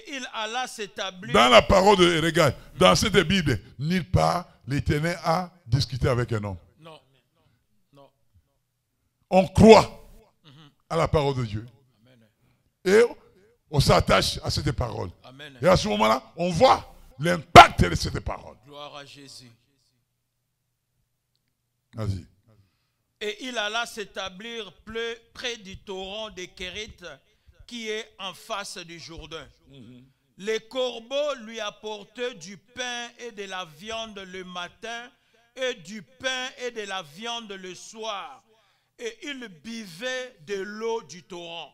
il alla s'établir. Dans la parole de, regarde, dans cette Bible, nulle part l'Éternel a discuté avec un homme. Non. Non. On croit à la parole de Dieu. Amen. Et on s'attache à cette parole. Amen. Et à ce moment-là, on voit l'impact de cette parole. Gloire à Jésus. Vas-y. Et il alla s'établir près du torrent des Kérite qui est en face du Jourdain. Les corbeaux lui apportaient du pain et de la viande le matin et du pain et de la viande le soir. Et il buvait de l'eau du torrent.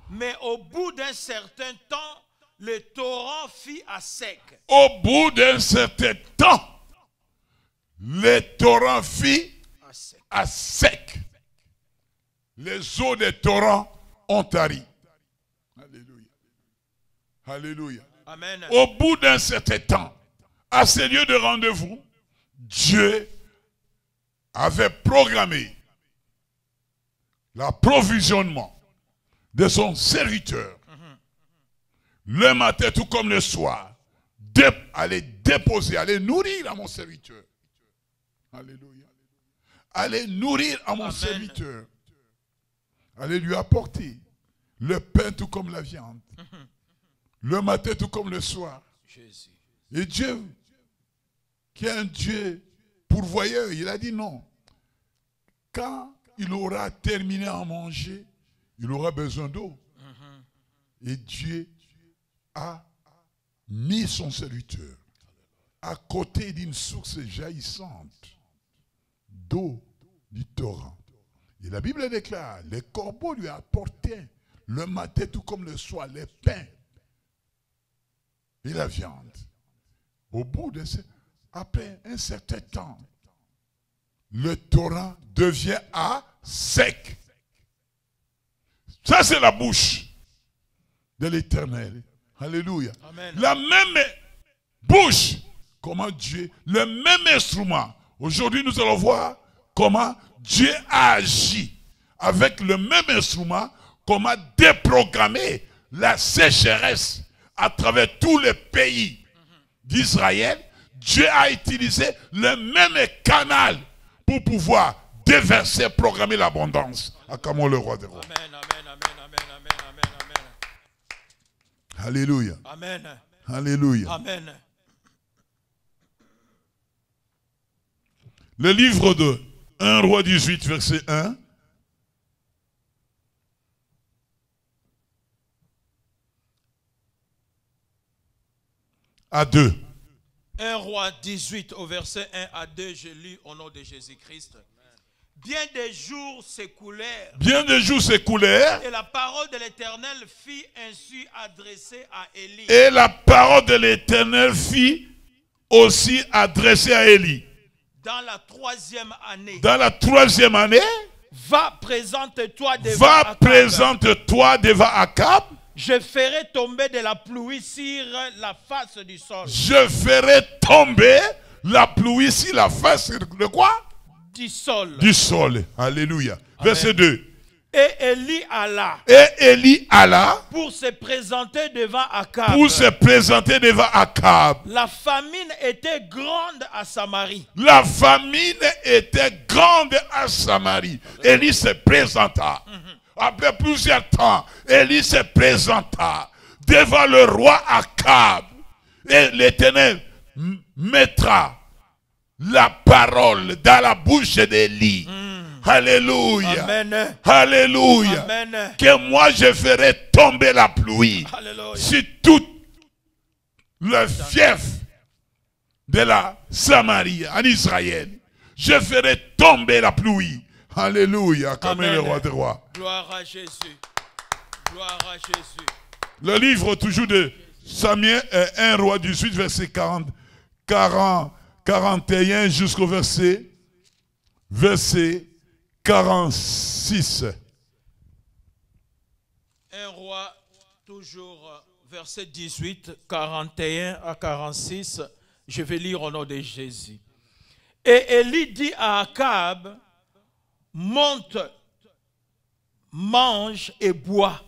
Mais au bout d'un certain temps, le torrent fit à sec. Au bout d'un certain temps, le torrent fit à sec. Les eaux des torrents ont tari. Alléluia. Alléluia. Amen. Au bout d'un certain temps, à ces lieux de rendez-vous, Dieu avait programmé l'approvisionnement de son serviteur, le matin tout comme le soir, aller déposer, aller nourrir à mon serviteur. Alléluia. Aller nourrir à mon serviteur. Aller lui apporter le pain tout comme la viande. Le matin tout comme le soir. Jésus. Et Dieu, qui est un Dieu pourvoyeur, il a dit non. Quand il aura terminé à manger, il aura besoin d'eau. Et Dieu a mis son serviteur à côté d'une source jaillissante d'eau du torrent. Et la Bible déclare, les corbeaux lui apportaient le matin tout comme le soir les pains et la viande. Au bout de après un certain temps, le torrent devient à sec. Ça, c'est la bouche de l'Éternel. Alléluia. Amen. La même bouche, comment Dieu, le même instrument. Aujourd'hui, nous allons voir comment Dieu a agi avec le même instrument, comment déprogrammer la sécheresse à travers tous les pays d'Israël. Dieu a utilisé le même canal pour pouvoir déverser, programmer l'abondance. Acclamons le roi des rois. Amen, amen, amen, amen, amen, amen, amen. Alléluia. Amen. Alléluia. Amen. Le livre de 1 Roi 18, verset 1. À 2. 1 Roi 18 au verset 1 à 2, je lis au nom de Jésus-Christ. Bien des jours s'écoulèrent. Bien des jours s'écoulèrent. Et la parole de l'Éternel fut ainsi adressée à Élie. Et la parole de l'Éternel fut aussi adressée à Élie. Dans la 3e année. Dans la 3e année. Va, présente-toi devant Va, Akab. présente-toi devant Akab. Je ferai tomber de la pluie sur la face du sol. Je ferai tomber la pluie sur la face de quoi? Du sol. Du sol. Alléluia. Amen. Verset 2. Et Élie alla. Et Élie alla. Pour se présenter devant Akab. Pour se présenter devant Akab. La famine était grande à Samarie. La famine était grande à Samarie. Élie se présenta. Après plusieurs temps, Élie se présenta devant le roi Akab. Et l'Éternel mettra la parole dans la bouche d'Élie. Alléluia. Amen. Alléluia. Amen. Que moi je ferai tomber la pluie. Alléluia. Sur tout le fief de la Samarie en Israël. Je ferai tomber la pluie. Alléluia, comme le roi des rois. Gloire à Jésus. Gloire à Jésus. Le livre toujours de Samuel, 1 roi 18, verset 41 jusqu'au verset 46. 1 roi, toujours verset 18, 41 à 46. Je vais lire au nom de Jésus. Et Élie dit à Akab, monte, mange et bois.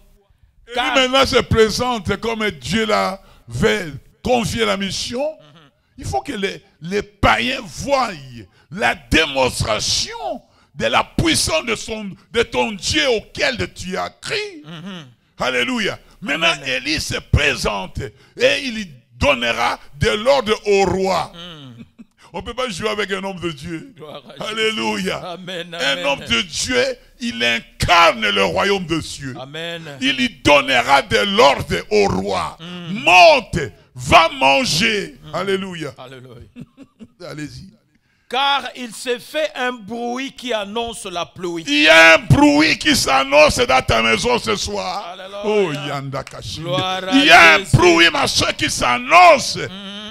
Et lui maintenant se présente comme Dieu l'avait confié la mission. Il faut que les païens voient la démonstration de la puissance de ton Dieu auquel tu as crié. Alléluia. Maintenant, amen. Élie se présente et il donnera de l'ordre au roi. On ne peut pas jouer avec un homme de Dieu. Alléluia. Amen, un homme de Dieu, il incarne le royaume de Dieu. Amen. Il y donnera de l'ordre au roi. Monte, va manger. Alléluia. Alléluia. Allez-y. Car il s'est fait un bruit qui annonce la pluie. Il y a un bruit qui s'annonce dans ta maison ce soir. Alléluia. Oh, Yanda Kashinde. Gloire à Il y a un Jésus. bruit, ma soeur, qui s'annonce.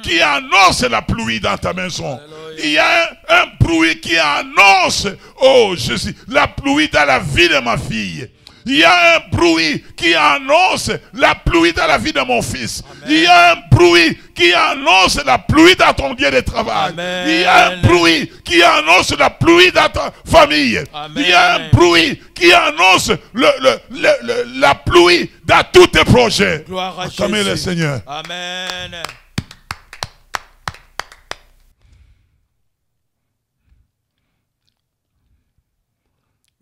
Qui annonce la pluie dans ta maison. Alléluia. Il y a un bruit qui annonce, oh Jésus, la pluie dans la vie de ma fille. Il y a un bruit qui annonce la pluie dans la vie de mon fils. Amen. Il y a un bruit qui annonce la pluie dans ton lieu de travail. Amen. Il y a un bruit qui annonce la pluie dans ta famille. Amen. Il y a un bruit qui annonce la pluie dans tous tes projets. Gloire à Acclamez Jésus. le Seigneur. Amen.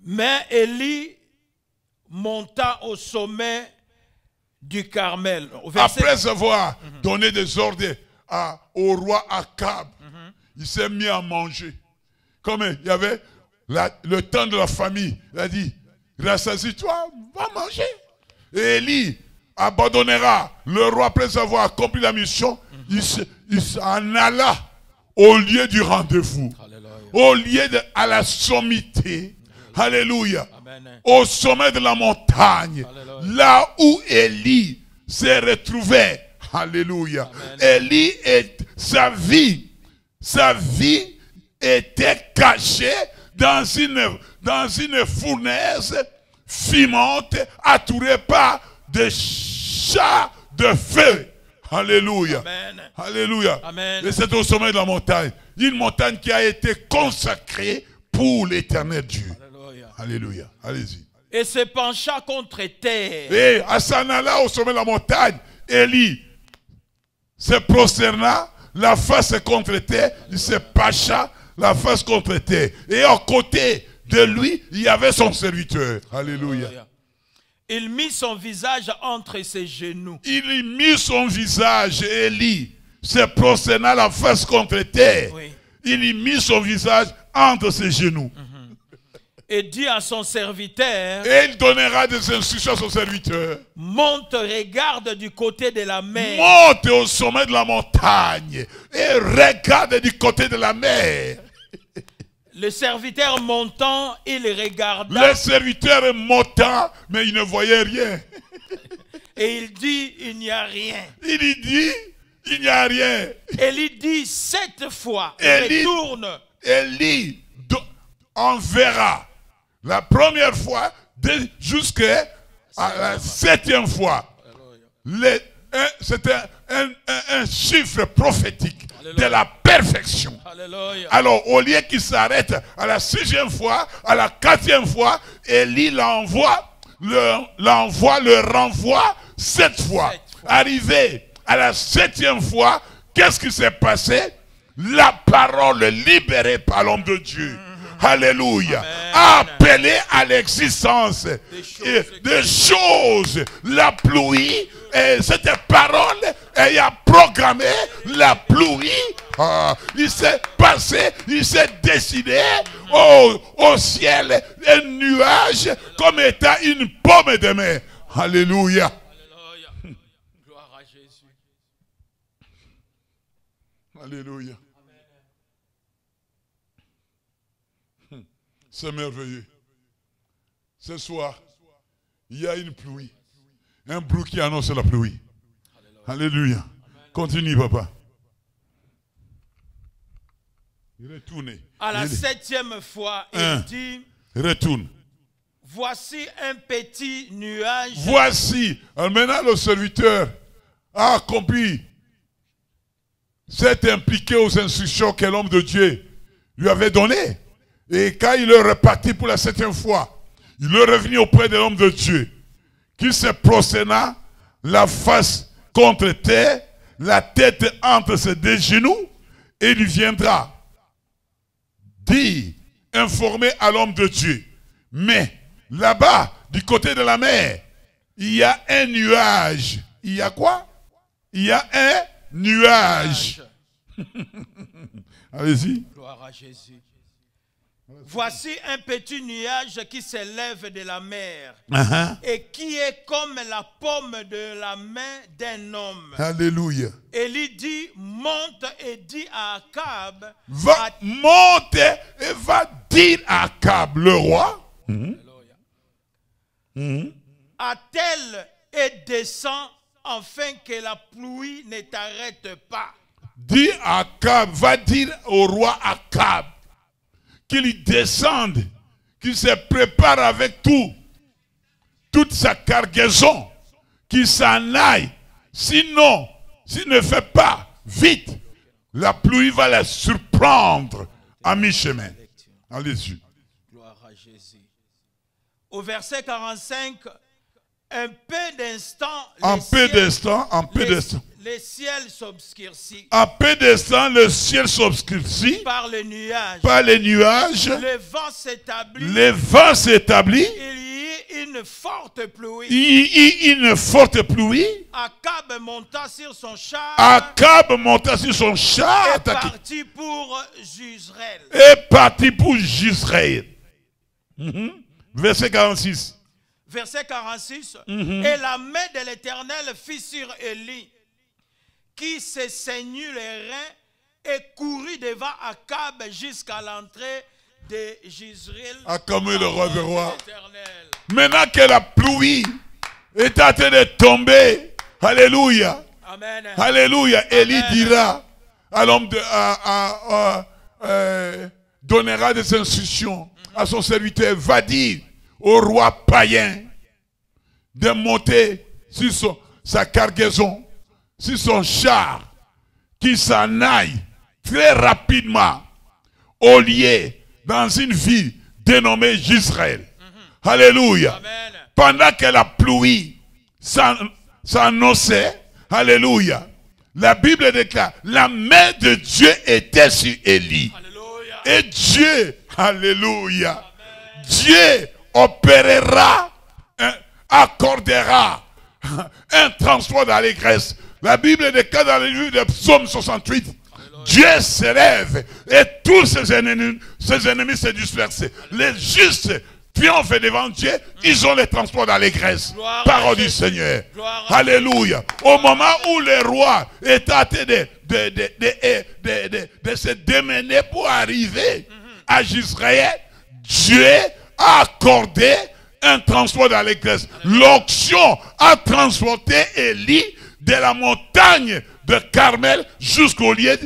Mais Élie monta au sommet du Carmel. Après avoir donné des ordres au roi Akab, il s'est mis à manger. Comme il y avait le temps de la famille, il a dit, rassasie-toi, va manger. Et Élie abandonnera le roi après avoir accompli la mission. Il s'en alla au lieu du rendez-vous, au lieu à la sommité. Alléluia. Amen. Au sommet de la montagne, Alléluia. là où Élie s'est retrouvé. Alléluia. Élie, sa vie était cachée dans une fournaise fumante, entourée par des chats de feu. Alléluia. Amen. Alléluia. Amen. Et c'est au sommet de la montagne. Une montagne qui a été consacrée pour l'éternel Dieu. Alléluia. Alléluia. Allez-y. Et se pencha contre terre. Et à Sanala, au sommet de la montagne, Élie se prosterna, la face contre terre, il se pencha, la face contre terre. Et à côté de lui, il y avait son serviteur. Alléluia. Alléluia. Il mit son visage entre ses genoux. Il y mit son visage, Élie se prosterna, la face contre terre. Oui. Il y mit son visage entre ses genoux. Et dit à son serviteur, Et il donnera des instructions à son serviteur. monte, regarde du côté de la mer. Monte au sommet de la montagne et regarde du côté de la mer. Le serviteur montant, il regarda Le serviteur est montant, mais il ne voyait rien. et il dit, il n'y a rien. Il y dit, il n'y a rien. Élie dit 7 fois, Élie- retourne. Élie on verra la première fois jusqu'à la 7e fois. C'était un chiffre prophétique de la perfection. Alléluia. Alors, au lieu qu'il s'arrête à la 6e fois, à la 4e fois, Élie le renvoie 7 fois. Arrivé à la 7e fois, qu'est-ce qui s'est passé? La parole libérée par l'homme de Dieu. Alléluia. Appelé à l'existence des choses. La pluie, et cette parole ayant programmé la pluie. Il s'est passé, il s'est décidé au ciel un nuage comme étant une pomme de main. Alléluia. Alléluia. Gloire à Jésus. Alléluia. C'est merveilleux. Ce soir, il y a une pluie. Un bruit qui annonce la pluie. Alléluia. Continue, papa. Retournez. À la 7e fois, il dit, Retourne. voici un petit nuage. Voici. Alors maintenant, le serviteur a accompli. S'est impliqué aux instructions que l'homme de Dieu lui avait données. Et quand il est reparti pour la 7e fois, il est revenu auprès de l'homme de Dieu, qui se prosterna, la face contre terre, la tête entre ses deux genoux, et il viendra dire, informer à l'homme de Dieu. Mais là-bas, du côté de la mer, il y a un nuage. Il y a quoi? Il y a un nuage. Allez-y. Gloire à Jésus. Voici un petit nuage qui s'élève de la mer et qui est comme la paume de la main d'un homme. Alléluia. Élie dit, monte et dit à Akab, Monte et va dire à Akab, le roi. attelle et descend afin que la pluie ne t'arrête pas. Dis à Akab, va dire au roi Akab qu'il descende, qu'il se prépare avec toute sa cargaison, qu'il s'en aille. Sinon, s'il ne fait pas vite, la pluie va la surprendre à mi-chemin. Allez-y. Gloire à Jésus. Au verset 45, un peu d'instant, les ciels s'obscurcissent. Un peu d'instant, le ciel s'obscurcit. Par les nuages. Le vent s'établit. Il y eut une forte pluie. Akab monta sur son char. Est parti pour Jezreel. Verset 46. Verset 46. Et la main de l'Éternel fit sur Élie, qui se saignit les reins et courut devant Akab jusqu'à l'entrée de Jezreel. Akab le roi des rois. Maintenant que la pluie est en train de tomber, alléluia. Amen. Alléluia. Élie dira à l'homme donnera des instructions à son serviteur, va dire au roi païen de monter sur sa cargaison, sur son char, qui s'en aille très rapidement au lieu dans une ville dénommée Jezreel. Alléluia. Amen. Pendant que la pluie s'annonçait, alléluia, la Bible déclare, la main de Dieu était sur Élie. Alléluia. Et Dieu, alléluia, amen. Dieu opérera, accordera un transport d'allégresse. La Bible déclare dans le livre de Psaume 68, alléluia. Dieu se lève et tous ses ennemis se dispersent. Les justes triomphent devant Dieu, ils ont les transports d'allégresse. Parole du Seigneur. Alléluia. Au moment où le roi est en train de se démener pour arriver à Jezreel, Dieu a accordé un transport d'allégresse. L'onction a transporté Élie de la montagne de Carmel jusqu'au lieu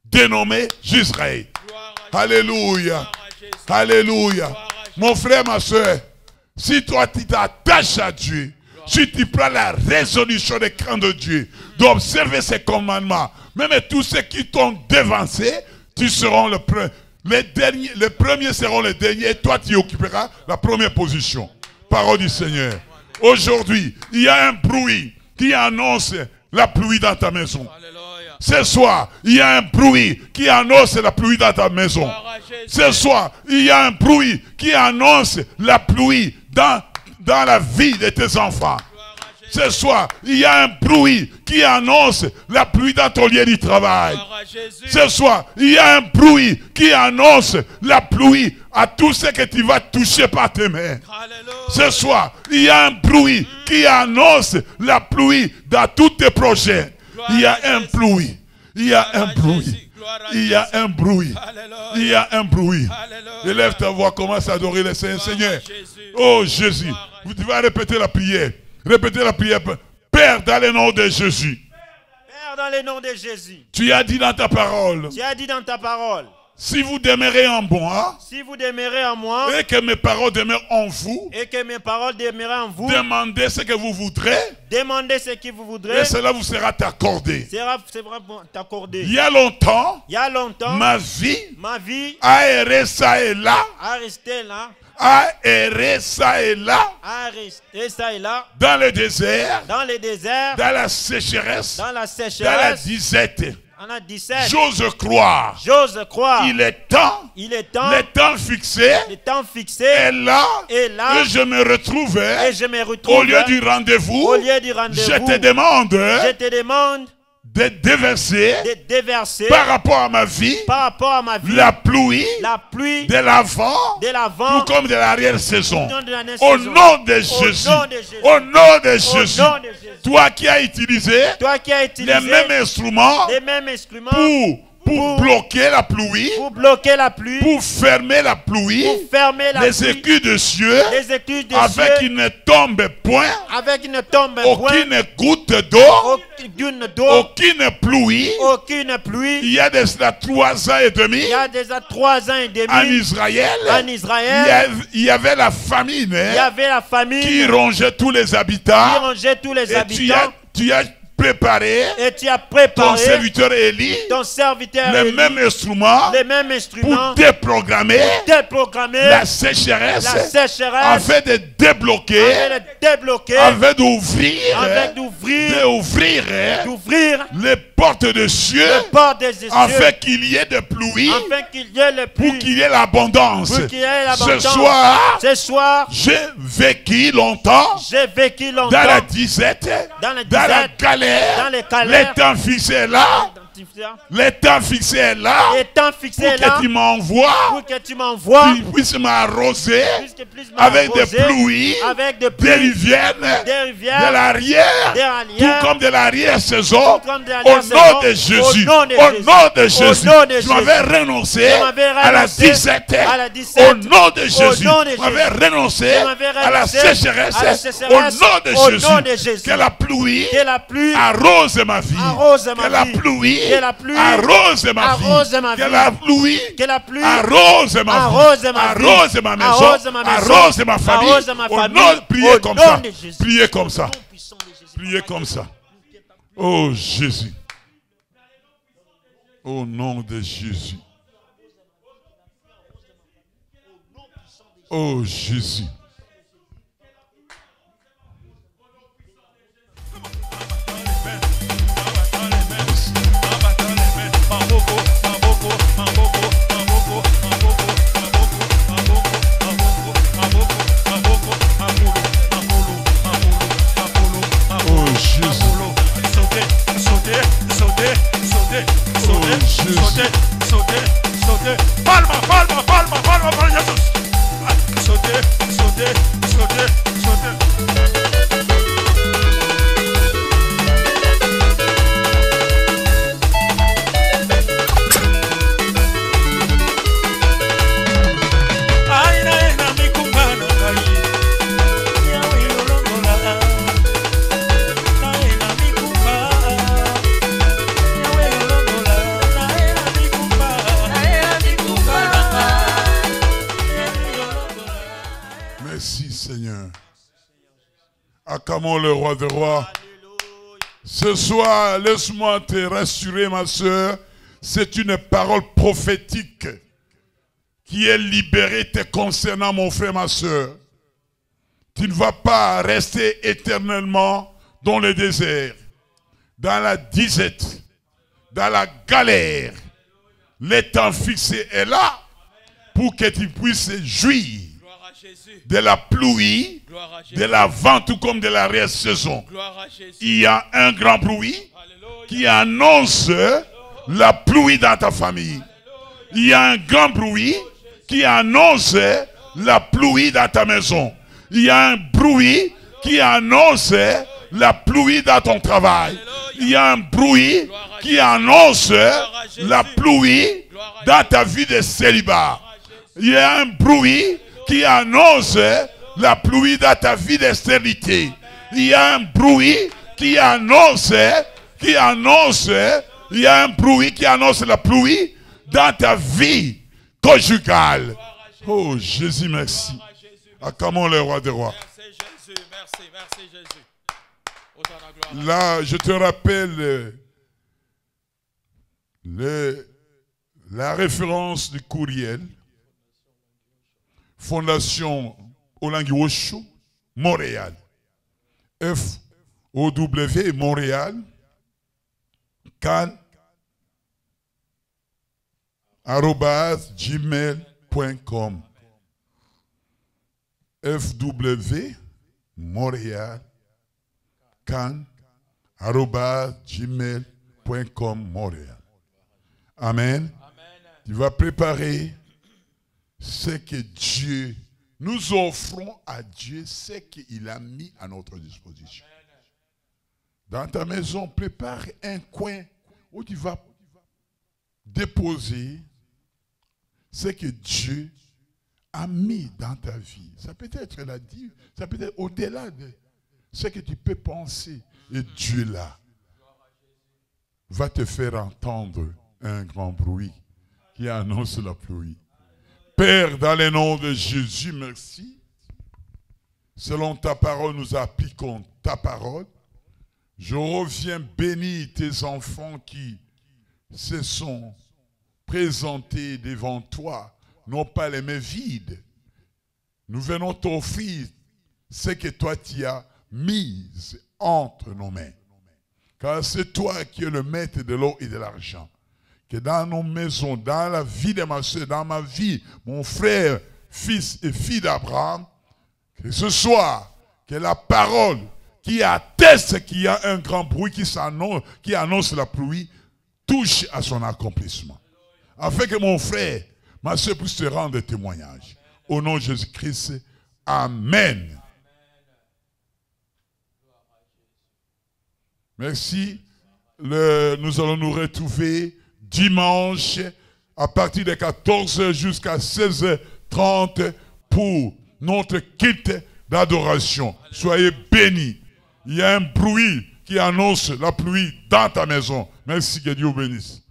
dénommé Jezreel. Alléluia. Alléluia. Mon frère, ma soeur, si toi tu t'attaches à Dieu, si tu prends la résolution des camps de Dieu, d'observer ses commandements, même tous ceux qui t'ont devancé, tu seras le premier. Les premiers seront les derniers et toi tu occuperas la première position. Parole du Seigneur. Aujourd'hui, il y a un bruit qui annonce la pluie dans ta maison. Ce soir, il y a un bruit qui annonce la pluie dans ta maison. Ce soir, il y a un bruit qui annonce la pluie dans la vie de tes enfants. Ce soir, il y a un bruit qui annonce la pluie dans ton lieu du travail. Ce soir, il y a un bruit qui annonce la pluie à tout ce que tu vas toucher par tes mains. Ce soir, il y a un bruit qui annonce la pluie dans tous tes projets. Il y a un bruit. Il y a un bruit. Il y a un bruit. Il y a un bruit. Élève ta voix, commence à adorer le Seigneur. Seigneur, oh Jésus, tu vas répéter la prière. Répétez la prière. Père, dans le nom de Jésus. Père, dans le nom de Jésus. Tu as dit dans ta parole. Tu as dit dans ta parole. Si vous demeurez en moi. Si vous demeurez en moi. Et que mes paroles demeurent en vous. Et que mes paroles demeurent en vous. Demandez ce que vous voudrez. Demandez ce que vous voudrez. Et cela vous sera accordé. C'est vrai t'accorder. Il y a longtemps. Ma vie. A erré ça et là. A resté là. A erré ça et là. A resté ça et là. Dans le désert. Dans le désert. Dans la sécheresse. Dans la sécheresse. Dans la disette. On a 17. J'ose croire. J'ose croire. Il est temps. Le temps fixé. Est là. Et je me retrouve. Au lieu du rendez-vous. Je te demande. De déverser. Par rapport à ma vie. La pluie. De l'avant. Ou comme de l'arrière-saison. Au nom de Jésus. Au nom de Jésus. Toi qui as utilisé les mêmes instruments pour bloquer la pluie, pour fermer la pluie, les écus de cieux, avec qu'il ne tombe point, aucune goutte d'eau, aucune pluie. Il y a déjà 3 ans et demi, en Israël, il y avait la famine qui rongeait tous les habitants. Et préparé Et tu as ton préparé serviteur Élie ton serviteur les Élie, mêmes instruments les mêmes pour instruments déprogrammer déprogrammer la sécheresse la sécheresse afin de débloquer, afin de débloquer, afin d'ouvrir afin d'ouvrir les portes des cieux, les portes des cieux, afin qu'il y ait de pluie, afin qu'il y ait le pour pluie, qu'il y ait l'abondance. pour qu'il y ait l'abondance. Ce soir, j'ai vécu longtemps dans la disette, dans la galère, dans les galères. le temps fixé est là. Le temps fixé est là. Le temps fixé pour est là. que tu m'envoies. Pour que tu m'envoies. Qu'il puisse m'arroser. Avec des pluies. Avec des rivières. De l'arrière. Tout comme de l'arrière-saison. Au nom de Jésus. Au nom de Jésus. Je m'avais renoncé à la disette. Au nom de Jésus. Je m'avais renoncé à la sécheresse. Au nom de Jésus. Que la pluie arrose ma vie. Que la pluie arrose ma vie. Que la pluie arrose ma vie. Arrose ma maison. Arrose ma famille. Au nom, priez comme ça. Priez comme ça. Priez comme ça. Oh Jésus. Au nom de Jésus. Oh Jésus. Palma, Jésus. Sauter. Acclamons le roi des rois. Ce soir, laisse-moi te rassurer, ma soeur. C'est une parole prophétique qui est libérée te concernant, mon frère, ma soeur. Tu ne vas pas rester éternellement dans le désert, dans la disette, dans la galère. Le temps fixé est là pour que tu puisses jouir de la pluie, de la vent, tout comme de la saison. Il y a un grand bruit qui annonce la pluie dans ta famille. Il y a un grand bruit qui annonce la pluie dans ta maison. Il y a un bruit qui annonce la pluie dans ton travail. Il y a un bruit qui annonce la pluie dans ta vie de célibat. Il y a un bruit qui annonce la pluie dans ta vie de stérilité. Il y a un bruit qui annonce, il y a un bruit qui annonce la pluie dans ta vie conjugale. Oh Jésus, merci. Acclamons le roi des rois. Merci Jésus. Là, je te rappelle la référence du courriel. Fondation Olangiwosho, Montréal. FOW, Montréal. @gmail.com. FW, Montréal. @gmail.com, Montréal. Amen. Tu vas préparer ce que Dieu, nous offrons à Dieu ce qu'il a mis à notre disposition. Dans ta maison, prépare un coin où tu vas déposer ce que Dieu a mis dans ta vie. Ça peut être ça peut être au-delà de ce que tu peux penser. Et Dieu là va te faire entendre un grand bruit qui annonce la pluie. Père, dans le nom de Jésus, merci. Selon ta parole, nous appliquons ta parole. Je reviens bénir tes enfants qui se sont présentés devant toi, non pas les mains vides. Nous venons t'offrir ce que toi tu as mis entre nos mains. Car c'est toi qui es le maître de l'or et de l'argent. Que dans nos maisons, dans la vie de ma soeur, dans ma vie, mon frère, fils et fille d'Abraham, que ce soit que la parole qui atteste qu'il y a un grand bruit qui annonce la pluie, touche à son accomplissement. Afin que mon frère, ma soeur puisse te rendre témoignage. Au nom de Jésus-Christ, Amen. Merci. Nous allons nous retrouver dimanche à partir de 14h jusqu'à 16h30 pour notre kit d'adoration. Soyez bénis. Il y a un bruit qui annonce la pluie dans ta maison. Merci, que Dieu vous bénisse.